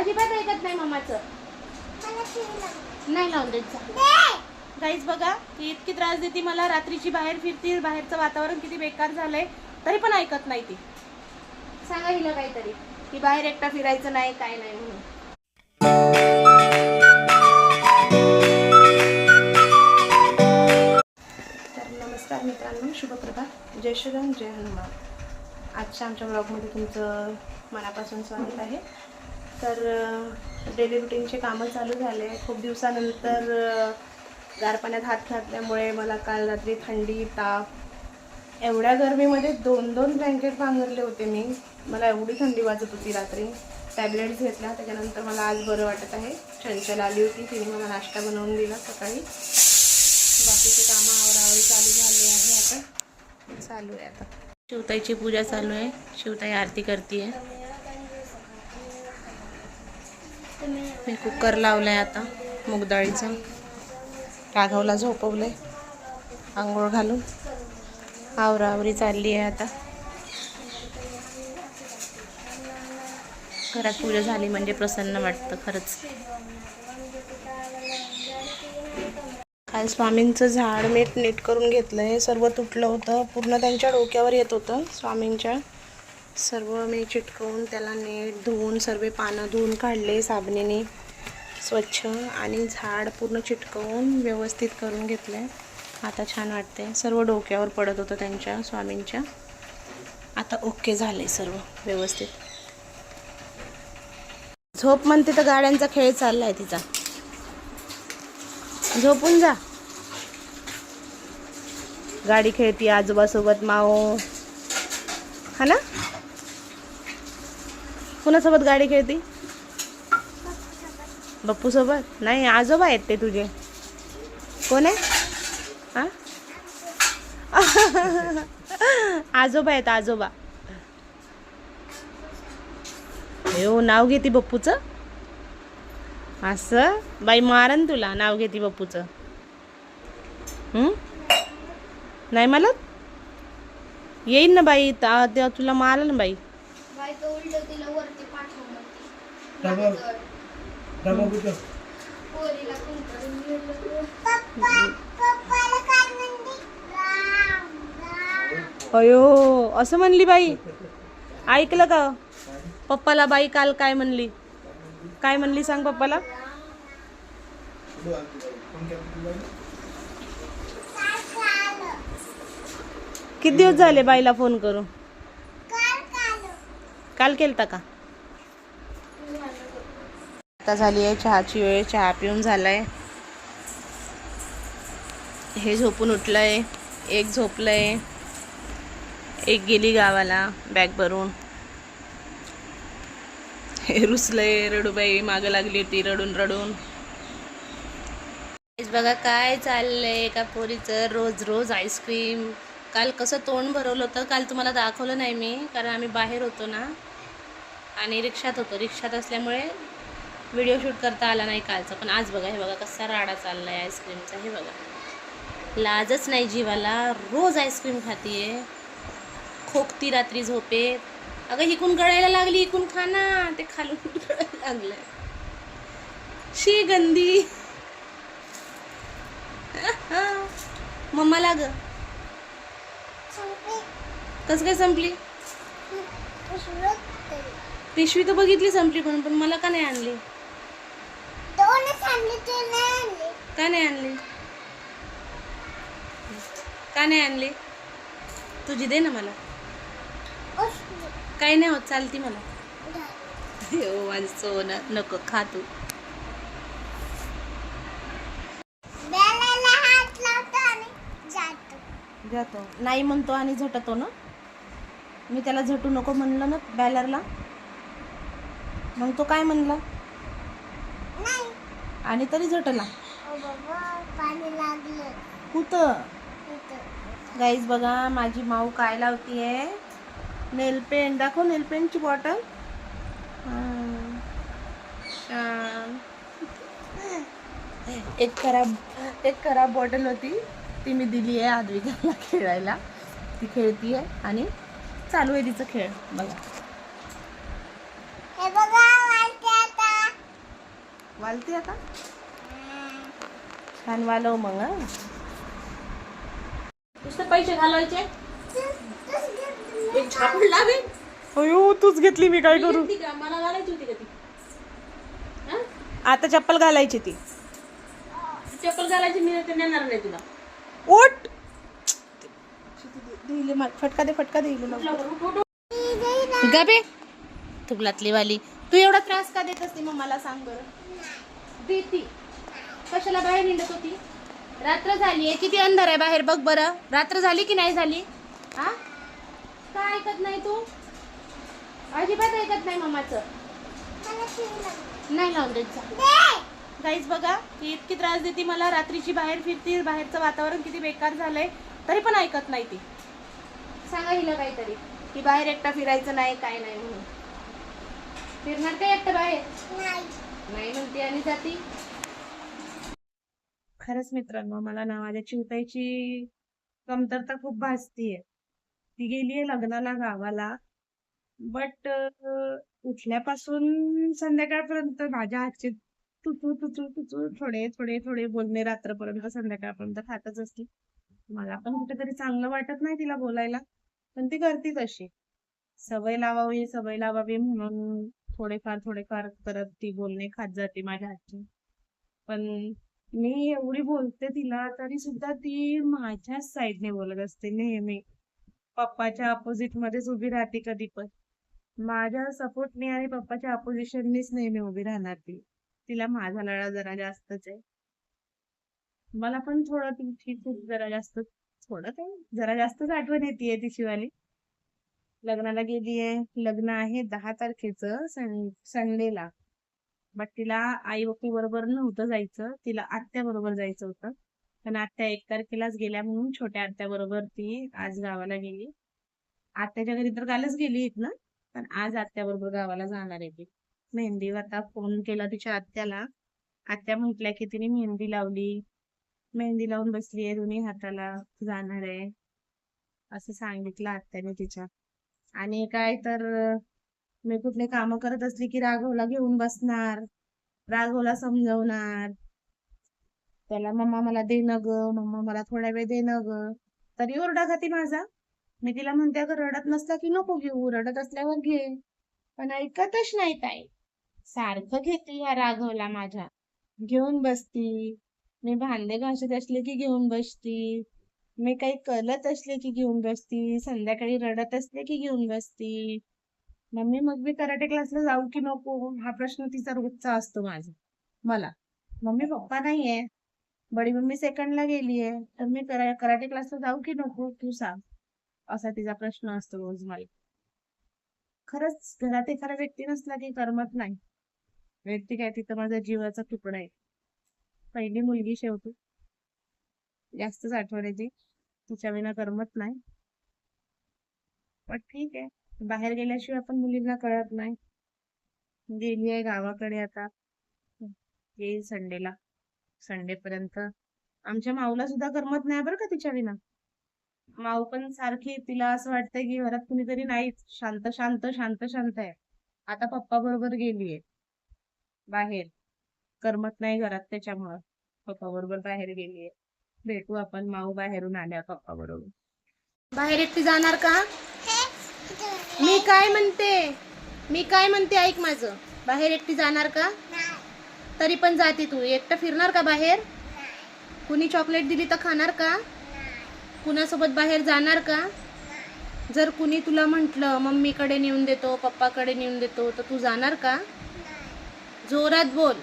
अजिबात ऐकत नाही मम्माचं. नाही लावून देत. गाईज बघा ती इतकी त्रास देते मला. रात्रीची बाहेर फिरते, बाहेरचं वातावरण किती बेकार झालंय तरी पण ऐकत नाही ती. सांगा हिला काहीतरी की बाहेर एकटा फिरायचं नाही, काय नाही म्हणून. तर नमस्कार मित्रांनो, शुभप्रभात, जय श्रीराम, जय हनुमान. आजच्या आमच्या ब्लॉगमध्ये तुमचं मनापासून स्वागत आहे. तर डेली रुटीनचे कामं चालू झाले. खूप दिवसानंतर गार पाण्यात हात घातल्यामुळे मला काल रात्री थंडी, ताप, एवढ्या गरमीमध्ये 2-2 ब्लँकेट पांघरले होते मी. मला एवढी थंडी वाजत होती रात्री. टॅबलेट्स घेतल्या, त्याच्यानंतर मला आज बरं वाटत आहे. चंचल आली होती, तिने मला नाश्ता बनवून दिला सकाळी. बाकीचे कामं आवरावरी चालू झाले आहे. आता चालू आहे. आता शिवताईची पूजा चालू आहे. शिवताई आरती करते. मी कुकर लावलाय आता मूग डाळीचं. राघवला झोपवलंय आंघोळ घालून. आवरावरी चालली आहे आता. घरात पूजा झाली म्हणजे प्रसन्न वाटतं खरंच. काल स्वामींचं झाड नीट करून घेतलंय. सर्व तुटलं होतं, पूर्ण त्यांच्या डोक्यावर येत होतं स्वामींच्या. सर्व मी चिटकवून त्याला नीट धुवून सर्व पानं धुवून काढले साबणीने स्वच्छ, आणि झाड पूर्ण चिटकवून व्यवस्थित करून घेतलंय. आता छान वाटते. सर्व डोक्यावर पडत होतं त्यांच्या स्वामींच्या. आता ओके झाले सर्व व्यवस्थित. झोप म्हणते तर गाड्यांचा खेळ चाललाय तिचा. झोपून जा. गाडी खेळती आजोबासोबत. माओ हा ना. कुणासोबत गाडी खेळती? बप्पू सोबत नाही, आजोबा आहेत ते तुझे. कोण आहे? हा आजोबा आहेत, आजोबा. हो, नाव घेती बप्पूचं. असं बाई मारन तुला. नाव घेती बप्पूचं. नाही मला येईन ना बाई, तेव्हा तुला मारल ना बाई. अयो असं म्हणली बाई. ऐकलं का पप्पाला? बाई काल काय म्हणली? काय म्हणली सांग पप्पाला. किती दिवस झाले बाईला फोन करू? काल केलता का? आता झाली आहे चहाची वेळ. चहा पिऊन झालाय. हे झोपून उठलंय, एक झोपलंय, एक गेली गावाला बॅग भरून. हे रुसलंय. रडूबाई मागं लागली होती रडून रडून. बघा काय चाललंय एका पोरीचं. रोज रोज आईस्क्रीम. काल कसं तोंड भरवलं होतं. काल तुम्हाला दाखवलं नाही मी, कारण आम्ही बाहेर होतो ना आणि रिक्षात होतो. रिक्षात असल्यामुळे व्हिडिओ शूट करता आला नाही कालचा. पण आज बघा, हे बघा कसा राडा चाललाय आईस्क्रीमचा. हे बघा, लाजच नाही जीवाला. रोज आईस्क्रीम खातीये. खोकती रात्री झोपेत. अगं इकून गळायला लागली, इकून खा ना. ते खालून गळायला लागलंय. शी गंदी. मम्मा लाग. कसं काय संपली? पिशवी तर बघितली संपली, पण मला का नाही आणली? का नाही आणली? का नाही आणली? तुझी दे ना मला. काही नाही होत, चालती मला. हो माझं सोनं. नको खा तू. जातो नाही म्हणतो आणि झटतो ना. मी त्याला झटू नको म्हणलं ना बॅलरला. मग तो काय म्हणला? आणि तरी झटला. कुठं? गाईज बघा माझी माऊ काय लावतीये. नेल पेंट दाखव. नेल पेंटची बॉटल. एक खराब बॉटल होती, ती मी दिली आहे आद्विकाला खेळायला. ती खेळतीये आणि चालू आहे तिचं खेळ. बघा हे बघा वालते आता छान वालव मग. नुसतं पैसे घालवायचे. एक झापड लावे. अयो तूच घेतली, मी काय करू. घेतली का? मला घालायची होती का ती? हं? आता चप्पल घालायची ती. चप्पल घालायची मी तर नेणार नाही तुला. ओट दिले फटका दे, फटका दे गबे. तुबलातली वाली, तू एवढा त्रास का देत असते मग मला सांग बरं. देती कशाला बाहेर निघत होती. रात्र झाली, किती अंधार आहे बाहेर बघ बरं. रात्र झाली की नाही झाली. हा काय ऐकत नाही तू, अजिबात ऐकत नाही मम्माचं. नाही लावून द्यायचं. गाईज बघा, ती इतकी त्रास देते मला. रात्रीची बाहेर फिरती, बाहेरचं वातावरण किती बेकार झालंय तरी पण ऐकत नाही ती. सांगा हिला काहीतरी की बाहेर एकटा फिरायचं नाही, काय नाही म्हणून. फिरणार काय एकटं बाहेर? नाही म्हणते आणि जाती. खरंच मित्रांनो, मला ना माझ्या चिवताईची कमतरता खूप भासतीये. ती गेलीये लग्नाला गावाला, बट उठल्यापासून संध्याकाळपर्यंत माझ्या हातचे तुचू तुचू तुचू थोडे थोडे थोडे बोलणे रात्रपर्यंत संध्याकाळपर्यंत खातच असते. मला पण कुठेतरी चांगलं वाटत नाही तिला बोलायला, पण ती करते तशी. सवय लावावी म्हणून थोडेफार करत ती बोलणे खात जाते माझ्या हातची. पण मी एवढी बोलते तिला तरी सुद्धा ती माझ्याच साईडने बोलत असते नेहमी. पप्पाच्या अपोजिट मध्येच उभी राहते कधी पण. माझ्या सपोर्टने आणि पप्पाच्या अपोजिशननीच नेहमी उभी राहणार ती. तिला माझा लळा जरा जास्तच आहे. मला पण थोडं तिची खूप जरा जास्त, थोडं काय जरा जास्तच आठवण येते तिची वाली. लग्नाला गेलीये, लग्न आहे 10 तारखेचं संडेला. बट तिला आई बापू बरोबर नव्हतं जायचं, तिला आत्या बरोबर जायचं होतं. पण आत्या 1 तारखेलाच गेल्या म्हणून छोट्या आत्या बरोबर ती आज गावाला गेली. आत्याच्या घरी तर कालच गेली ना, पण आज आत्या बरोबर गावाला जाणार आहे ती. मेहंदी, आता फोन केला तिच्या आत्याला. आत्या म्हटल्या की तिने मेहंदी लावली, मेहंदी लावून बसली आहे दोन्ही हाताला, जाणार आहे असं सांगितलं आत्याने तिच्या. आणि काय तर मी कुठले काम करत असली की राघवला घेऊन बसणार, राघवला समजवणार. त्याला मम्मा मला दे न ग, मम्मा मला थोडा वेळ दे न ग. तरी ओरडा खाती माझा. मी तिला म्हणते अगं रडत नसला की नको घेऊ, रडत असल्यावर घे. पण ऐकतच नाही ताई. सारखं घेते या राघवला माझ्या, घेऊन बसती. मी भांडे घासत असले की घेऊन बसती, मी काही करत असले की घेऊन बसती, संध्याकाळी रडत असले की घेऊन बसती. मम्मी मग मी कराटे क्लासला जाऊ की नको हा प्रश्न तिचा रोजचा असतो माझा मला. मम्मी पप्पा नाहीये, बडी मम्मी सेकंडला गेलीये, तर मी कराटे क्लासला जाऊ की नको तू सांग, असा तिचा प्रश्न असतो रोज मला. खरंच घरात एखादा व्यक्ती नसला की करमत नाही. व्यक्ती काय, तिथं माझा जीवाचा तुकडा आहे. पहिली मुलगी शेवटी, जास्तच आठवण येते, तिच्या विना करमत नाही. पण ठीक आहे, बाहेर गेल्याशिवाय आपण मुलींना कळत नाही. गेली आहे गावाकडे, आता येईल संडेला. संडेपर्यंत आमच्या माऊला सुद्धा करमत नाही बरं का तिच्या विना. माऊ पण सारखी, तिला असं वाटतंय की घरात कुणीतरी नाही, शांत शांत शांत शांत आहे. आता पप्पा बरोबर गेलीये बाहेर, करमत नाही घरात त्याच्यामुळं पप्पा बरोबर बाहेर गेलीये. भेटू आपण माऊ बाहेरून आल्या पप्पा बरोबर. बाहेर एकटी जाणार का? मी काय म्हणते ऐक माझं. बाहेर एकटी जाणार का? तरी पण जाते तू. एकटं फिरणार का बाहेर? कुणी चॉकलेट दिली तर खाणार का? कुणासोबत बाहेर जाणार का? जर कुणी तुला म्हटलं मम्मीकडे नेऊन देतो, पप्पाकडे नेऊन देतो, तर तू जाणार का? जोरात बोल.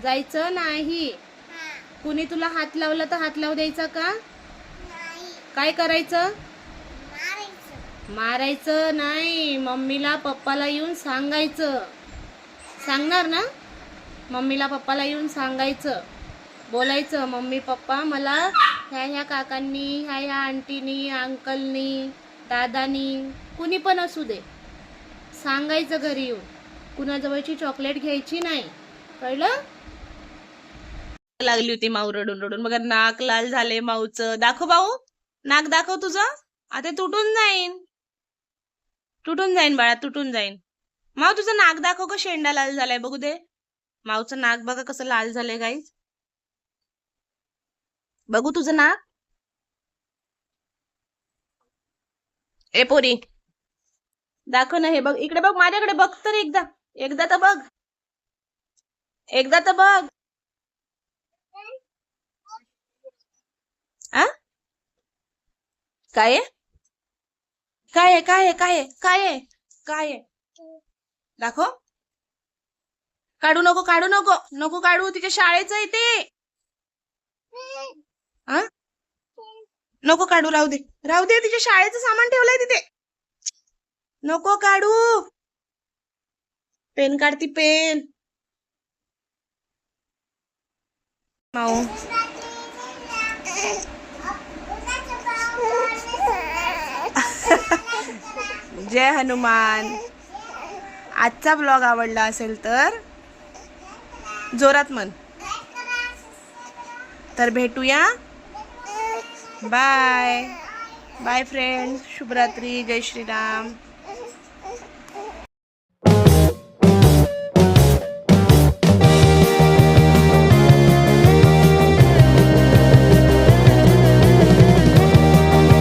जायचं नाही. कुणी तुला हात लावला तर हात लावू द्यायचा का? काय करायचं? मारायचं नाही. मम्मीला पप्पाला येऊन सांगायचं. सांगणार ना? मम्मीला पप्पाला येऊन सांगायचं, बोलायचं मम्मी पप्पा मला ह्या काकांनी, ह्या आंटीनी, अंकलनी, दादानी, कुणी पण असू दे, सांगायचं घरी येऊन. कुणाजवळची चॉकलेट घ्यायची नाही, कळलं? लागली होती माऊ रडून रडून. मग नाक लाल झाले माऊचं. दाखव भाऊ, नाक दाखव तुझं. आता तुटून जाईन बाळा, तुटून जाईन. माऊ तुझं नाक दाखव, का शेंडा लाल झालाय बघू दे. माऊचं नाक बघा कसं लाल झालंय गाईज. बघू तुझं नाक. ए पोरी दाखव ना. हे बघ इकडे बघ माझ्याकडे बघ तर एकदा. एकदा तर बघ. एकदा तर बघ. आ काय आहे? काय आहे? काय आहे? काय आहे? काय आहे? काय आहे? दाखव. काढू नको, काढू नको, नको काढू. तिच्या शाळेचं आहे ते. आ नको काढू, राहू दे, राहू दे. तिच्या शाळेचं सामान ठेवलंय तिथे. नको काढू. पेन काढती पेन. माऊ जय हनुमान. आजचा ब्लॉग आवडला असेल तर जोरात म्हण. तर भेटूया. Bye bye friends. शुभरात्री. जय श्रीराम.